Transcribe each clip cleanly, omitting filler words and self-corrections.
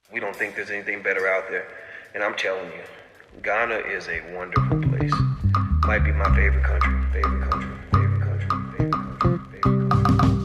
We don't think there's anything better out there. And I'm telling you, Ghana is a wonderful place. Might be my favorite country, favorite country, favorite country, favorite country, favorite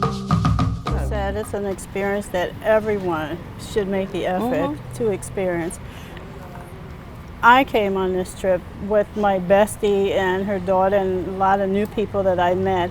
country. I said it's an experience that everyone should make the effort to experience. I came on this trip with my bestie and her daughter and a lot of new people that I met,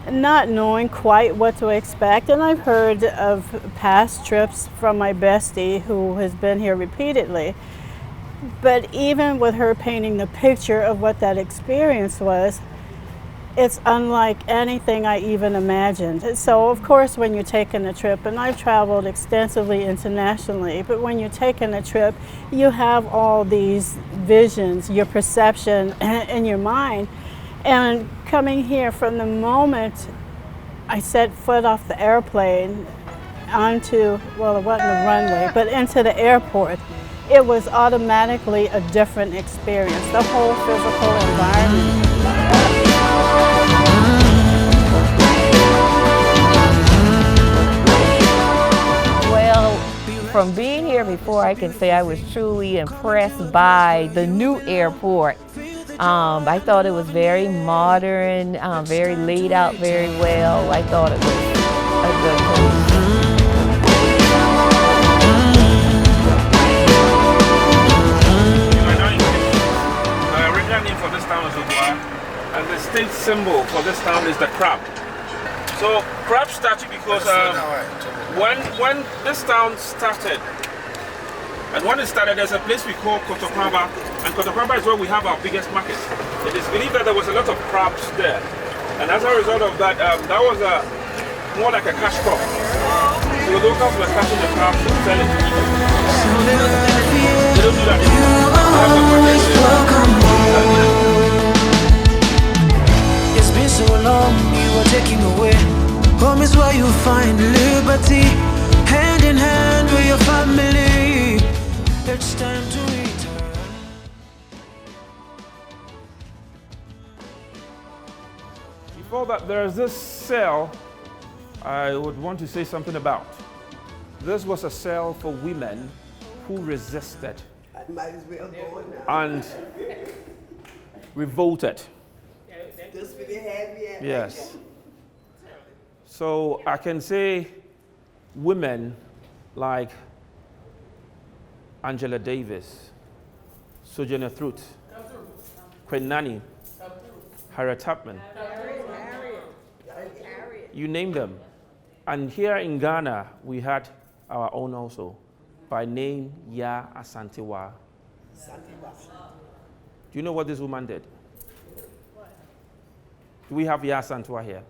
not knowing quite what to expect. And I've heard of past trips from my bestie who has been here repeatedly. But even with her painting the picture of what that experience was, it's unlike anything I even imagined. So of course when you're taking a trip, and I've traveled extensively internationally, but when you're taking a trip, you have all these visions, your perception in your mind. And coming here, from the moment I set foot off the airplane onto, well, it wasn't the runway, but into the airport, it was automatically a different experience, the whole physical environment. Well, from being here before, I can say I was truly impressed by the new airport. I thought it was very modern, very laid out very well. I thought it was a good place. Original name for this town is Ottawa, and the state symbol for this town is the crab. So crab started because when this town started, and when it started, there's a place we call Kotokraba, and Kotokraba is where we have our biggest market. It is believed that there was a lot of crabs there, and as a result of that, that was more like a cash crop. So the locals were catching the crabs and selling to people. They don't do that anymore. It's been so long, you are taking away. Home is where you find liberty, hand in hand with your family. It's time to return. Before that, there's this cell I would want to say something about. This was a cell for women who resisted and revolted. Yes. So I can say women like Angela Davis, Sojourner Truth, Queen Nanny, Harriet Tubman, you name them. And here in Ghana, we had our own also, by name Ya Asante. Do you know what this woman did? Do we have Ya Asante here?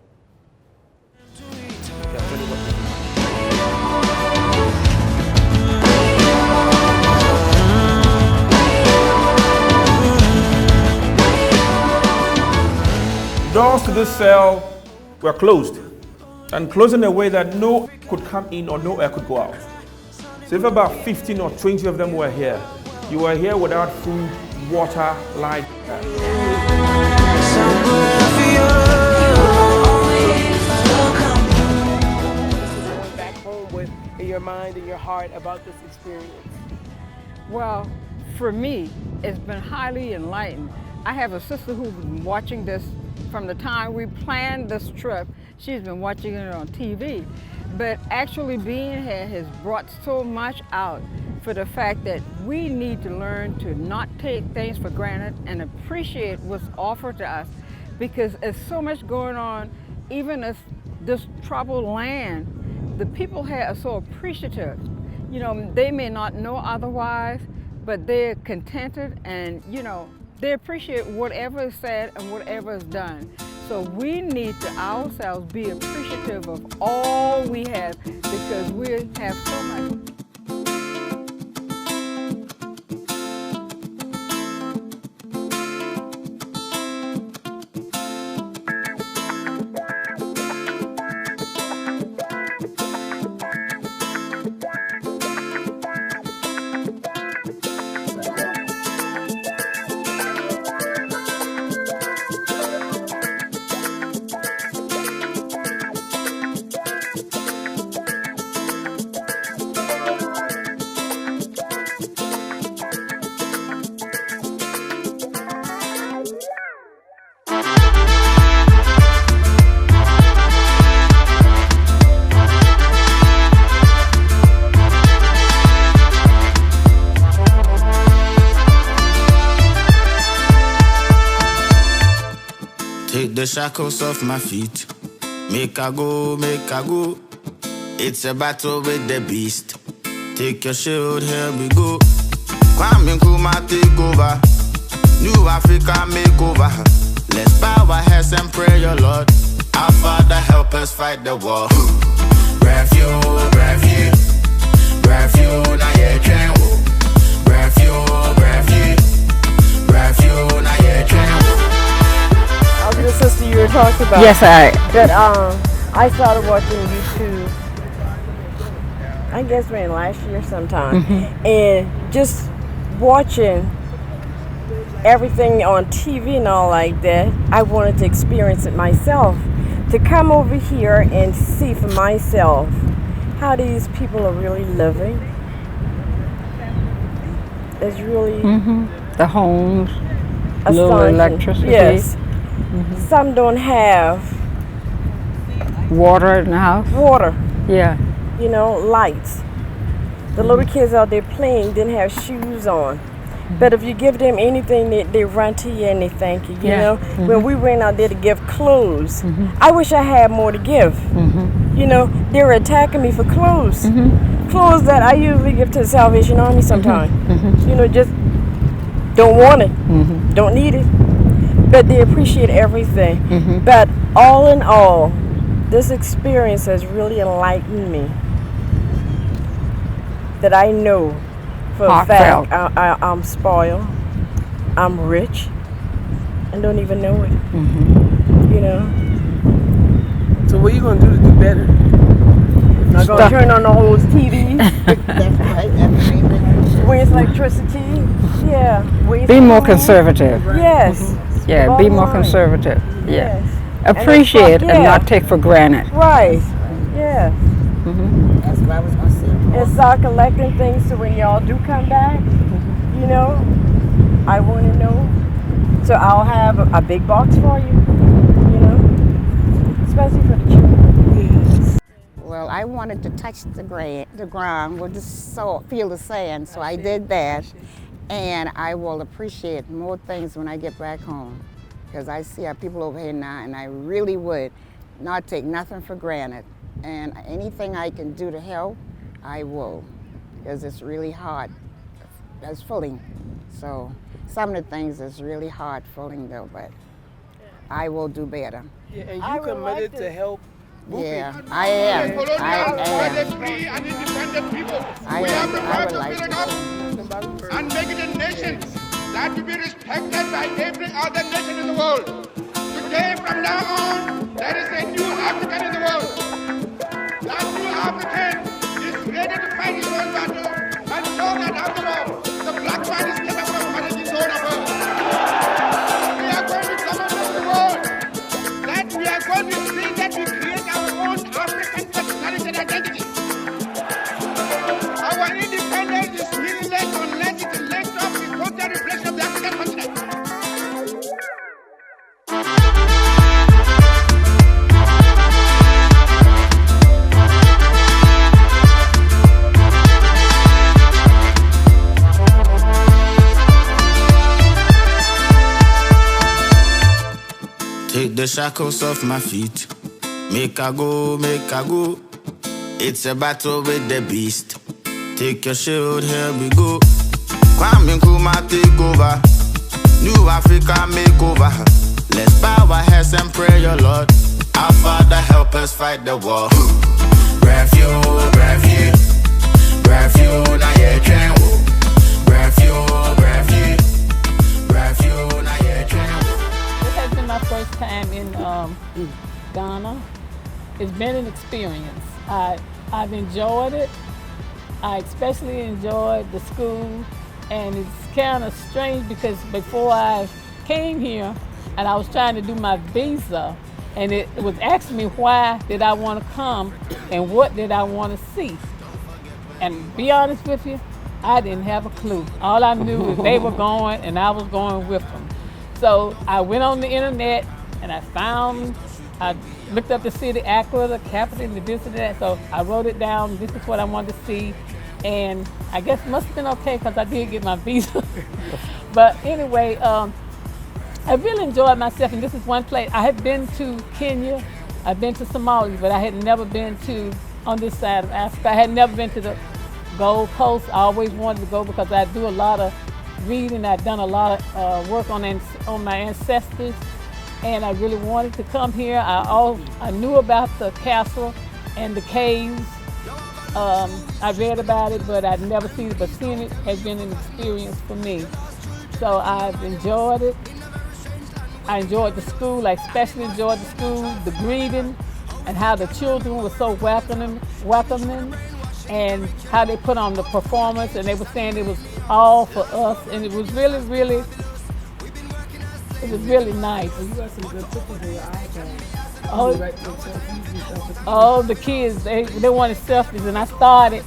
Doors to this cell were closed, and closed in a way that no air could come in or no air could go out. So if about 15 or 20 of them were here, you were here without food, water, light. Going back home with in your mind and your heart about this experience. Well, for me, it's been highly enlightening. I have a sister who's been watching this from the time we planned this trip. She's been watching it on TV. But actually being here has brought so much out for the fact that we need to learn to not take things for granted and appreciate what's offered to us, because there's so much going on, even as this troubled land. The people here are so appreciative. You know, they may not know otherwise, but they're contented and, you know, they appreciate whatever is said and whatever is done. So we need to ourselves be appreciative of all we have, because we have so much. the shackles off my feet. Make I go, make I go. It's a battle with the beast. Take your shield, here we go. Kwame Nkrumah take over. New Africa make over. Let's bow our heads and pray, your Lord. Our Father, help us fight the war. Refuge, refuge, refuge, na ye train. Refuge, refuge, refuge, na ye train. I was the sister you were talking about. Yes, I started watching YouTube, I guess around last year sometime, and just watching everything on TV and all like that, I wanted to experience it myself. To come over here and see for myself how these people are really living is really the homes, little astonishing. electricity. Yes. Some don't have Water in the house. water, Yeah. you know, lights. The little kids out there playing didn't have shoes on. But if you give them anything, they run to you and they thank you. You know, when we went out there to give clothes, I wish I had more to give. You know, they were attacking me for clothes. Clothes that I usually give to the Salvation Army sometimes. You know, just don't want it, don't need it. But they appreciate everything. But all in all, this experience has really enlightened me. That I know for a fact I'm spoiled, I'm rich, and don't even know it. You know? So what are you going to do to do better? I'm going to turn on the whole TV, That's right. waste electricity. Yeah. Be more conservative. Yes. Yeah, be Bottom more line. conservative. Yeah. Yes. Appreciate and yeah. not take for granted. Right. Yeah. That's what I was going to say. And start collecting things so when y'all do come back, you know, I want to know. So I'll have a big box for you, you know, especially for the children. Well, I wanted to touch the ground, well, just feel the sand, so I did that. And I will appreciate more things when I get back home, because I see our people over here now, and I really would not take nothing for granted. And anything I can do to help, I will, because it's really hard. That's fooling. So some of the things is really hard fooling though, but I will do better. Yeah, and you committed to help. Yeah, I am. I would like to. And make it a nation that will be respected by every other nation in the world. Today, from now on, there is a new African in the world. That new African is ready to fight his own battle and show that after all, the black man is capable of managing his own affairs. We are going to dominate the world. That we are going to see that we create our own African personality and identity. Our independence is meaningless unless it is linked up with total reflection of the African continent. Take the shackles off my feet. Make I go, make I go. It's a battle with the beast. Take your shield, here we go. Kwame Nkrumah take over. New Africa make over. Let's bow our heads and pray, your Lord. Our Father, help us fight the war. Refuge, refuge, refuge, na ye train. Refuge, refuge, refuge, na ye train. This has been my first time in Ghana. It's been an experience. I've enjoyed it. I especially enjoyed the school, and it's kind of strange because before I came here and I was trying to do my visa, and it was asking me why did I want to come and what did I want to see. And be honest with you, I didn't have a clue. All I knew was they were going and I was going with them. So I went on the internet and I looked up the city, Accra, the capital, and this and that. So I wrote it down. This is what I wanted to see. And I guess it must have been okay because I did get my visa. But anyway, I really enjoyed myself, and this is one place. I had been to Kenya, I've been to Somalia, but I had never been to on this side of Africa. I had never been to the Gold Coast. I always wanted to go because I do a lot of reading. I've done a lot of work on my ancestors, and I really wanted to come here. I knew about the castle and the caves. I read about it, but I'd never seen it. But seeing it has been an experience for me. So I've enjoyed it. I enjoyed the school. I especially enjoyed the school, the greeting, and how the children were so welcoming, and how they put on the performance, and they were saying it was all for us, and it was really, really, it was really nice. You got some good pictures in your iPad. Oh, the kids, they wanted selfies, and I started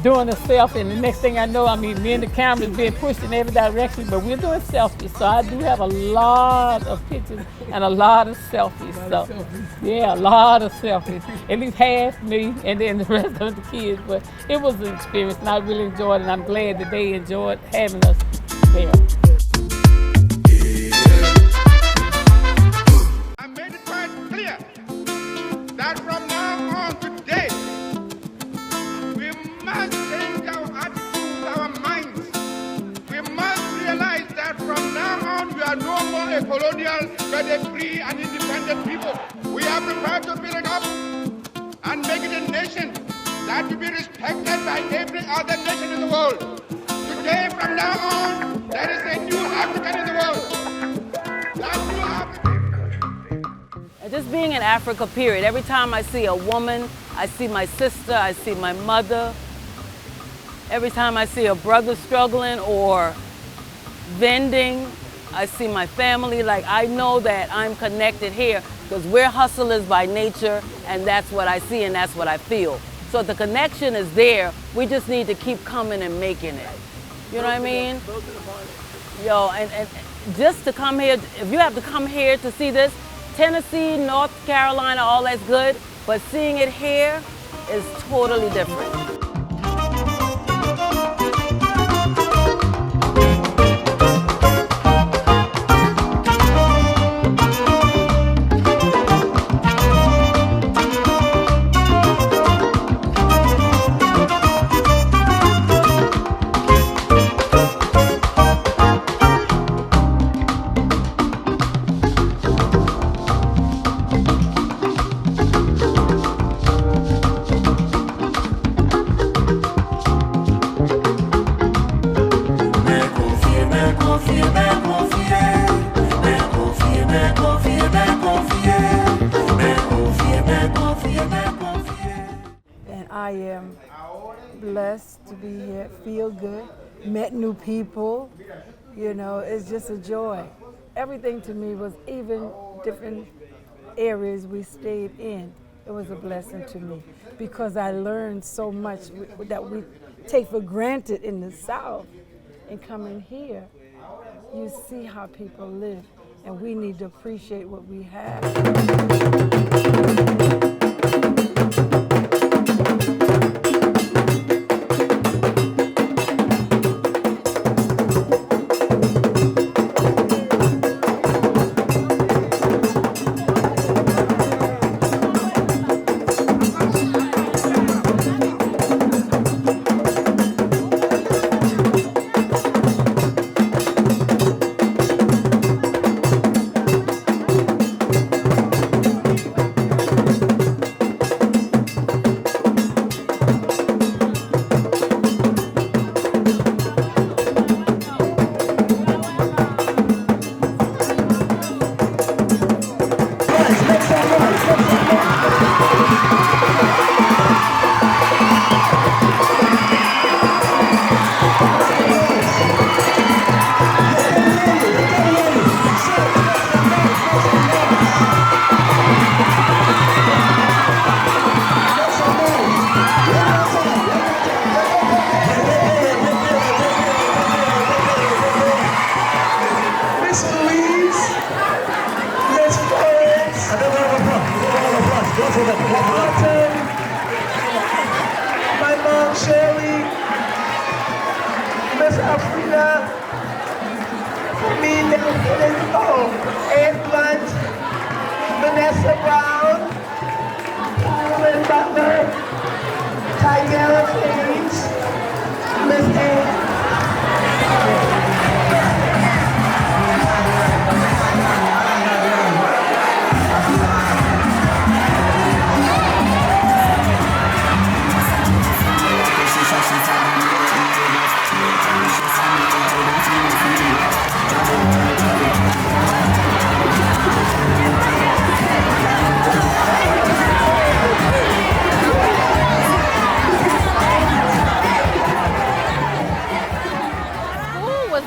doing a selfie, and the next thing I know, I mean, me and the camera's being pushed in every direction, but we're doing selfies, so I do have a lot of pictures and a lot of selfies. So, yeah, a lot of selfies. At least half me, and then the rest of the kids, but it was an experience, and I really enjoyed it, and I'm glad that they enjoyed having us there. I made it quite clear that from now on today, we must change our attitudes, our minds. We must realize that from now on, we are no more a colonial, but a free and independent people. We are prepared to build it up and make it a nation that will be respected by every other nation in the world. Today, from now on, there is a new African in the world. That new African. Just being in Africa, period, every time I see a woman, I see my sister, I see my mother. Every time I see a brother struggling or vending, I see my family. Like, I know that I'm connected here because we're hustlers by nature, and that's what I see and that's what I feel. So the connection is there. We just need to keep coming and making it. You know what I mean? Yo, and just to come here, if you have to come here to see this, Tennessee, North Carolina, all that's good, but seeing it here is totally different. I am blessed to be here, feel good, met new people, you know, it's just a joy. Everything to me was, even different areas we stayed in, it was a blessing to me because I learned so much that we take for granted in the South. And coming here, you see how people live, and we need to appreciate what we have. My mom, Shirley, Miss Africa, Vanessa Brown, Lynn Butler, Tigella Page, Miss Ann.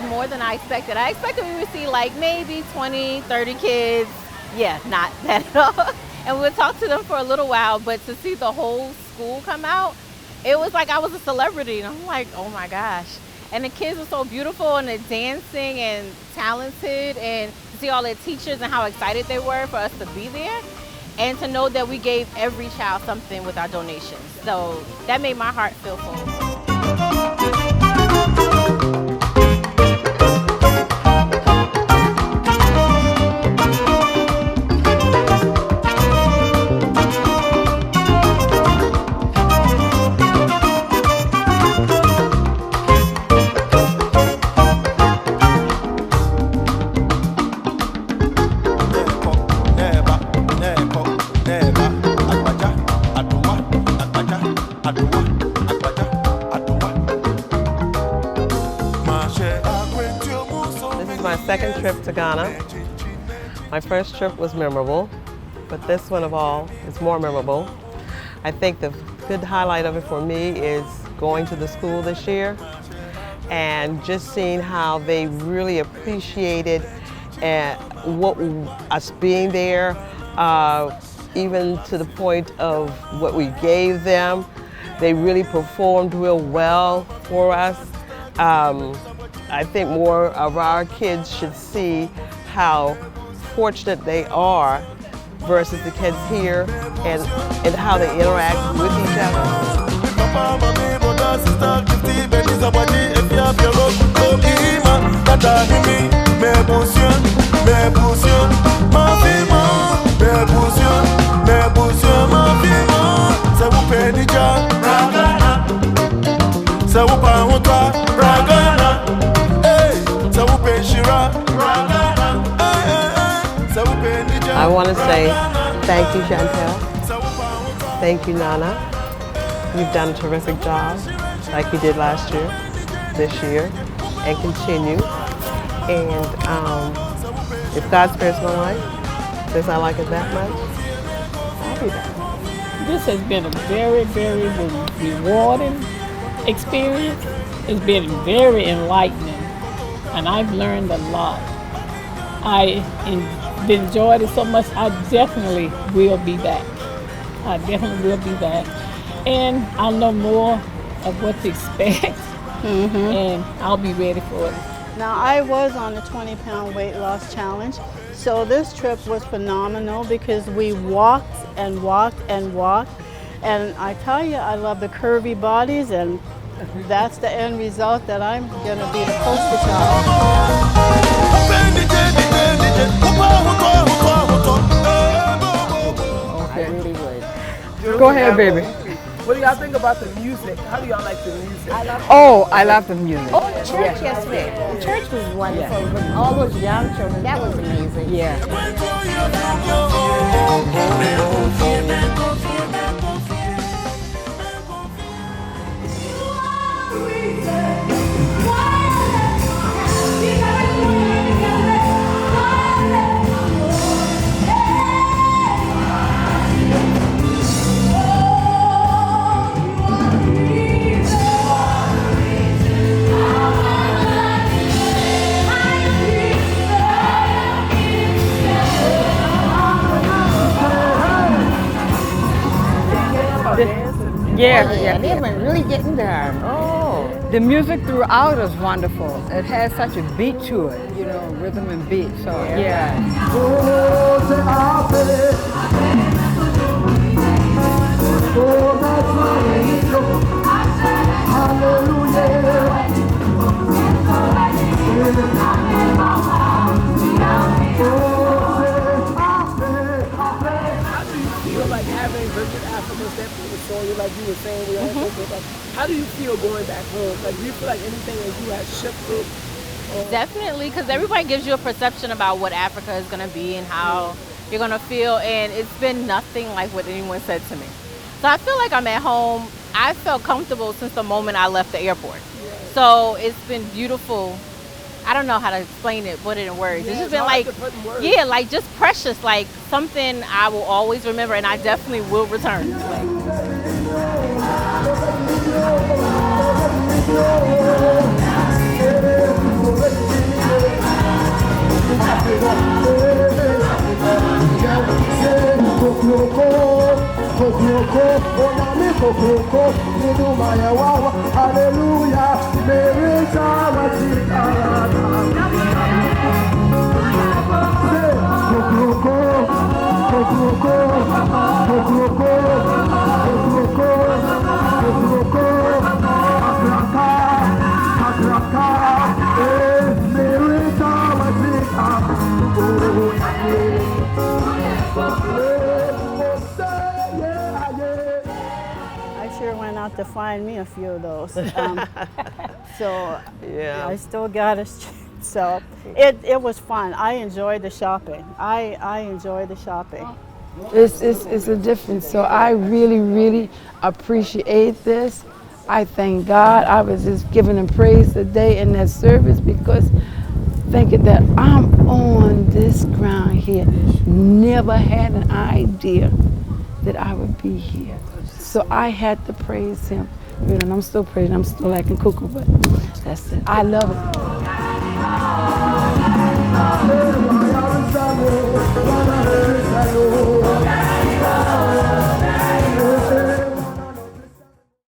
More than I expected. I expected we would see like maybe 20, 30 kids. Yeah, not that at all. And we would talk to them for a little while, but to see the whole school come out, it was like I was a celebrity. And I'm like, oh my gosh. And the kids were so beautiful and they're dancing and talented, and to see all their teachers and how excited they were for us to be there. And to know that we gave every child something with our donations. So that made my heart feel full. My second trip to Ghana. My first trip was memorable, but this one of all is more memorable. I think the good highlight of it for me is going to the school this year and just seeing how they really appreciated us being there, even to the point of what we gave them. They really performed real well for us. I think more of our kids should see how fortunate they are versus the kids here and how they interact with each other. I want to say thank you, Chantel. Thank you, Nana. You've done a terrific job, like you did last year, this year, and continue. And if God spares my life, since I like it that much, I'll be back. This has been a very, very rewarding experience. It's been very enlightening, and I've learned a lot. I enjoyed it so much, I definitely will be back. I definitely will be back. And I'll know more of what to expect, and I'll be ready for it. Now, I was on a 20-pound weight loss challenge, so this trip was phenomenal because we walked and walked and walked. And I tell you, I love the curvy bodies, and that's the end result that I'm going to be the poster child. I really would. Go ahead, baby. What do y'all think about the music? How do y'all like the music? I love the music. Oh, the church yesterday. The church was wonderful. With all those young children, that was amazing. Yeah. Yeah, they've been really getting down. Oh, the music throughout is wonderful. It has such a beat to it, you know, rhythm and beat. So yeah. Hallelujah. like you were saying, we all go back. How do you feel going back home? Like, do you feel like anything in you has shifted? Definitely, because everybody gives you a perception about what Africa is going to be and how you're going to feel, and it's been nothing like what anyone said to me. So I feel like I'm at home. I felt comfortable since the moment I left the airport. So it's been beautiful. I don't know how to explain it, put it in words. It's just been like, yeah, like just precious, like something I will always remember, and I definitely will return. I sure went out to find me a few of those. So Yeah. I still got a so it was fun. I enjoyed the shopping. I enjoyed the shopping. It's a difference. So I really, really appreciate this. I thank God. I was just giving him praise today in that service because thinking that I'm on this ground here, never had an idea that I would be here. So I had to praise him. And I'm still praising. I'm still acting cuckoo, but that's it. I love it.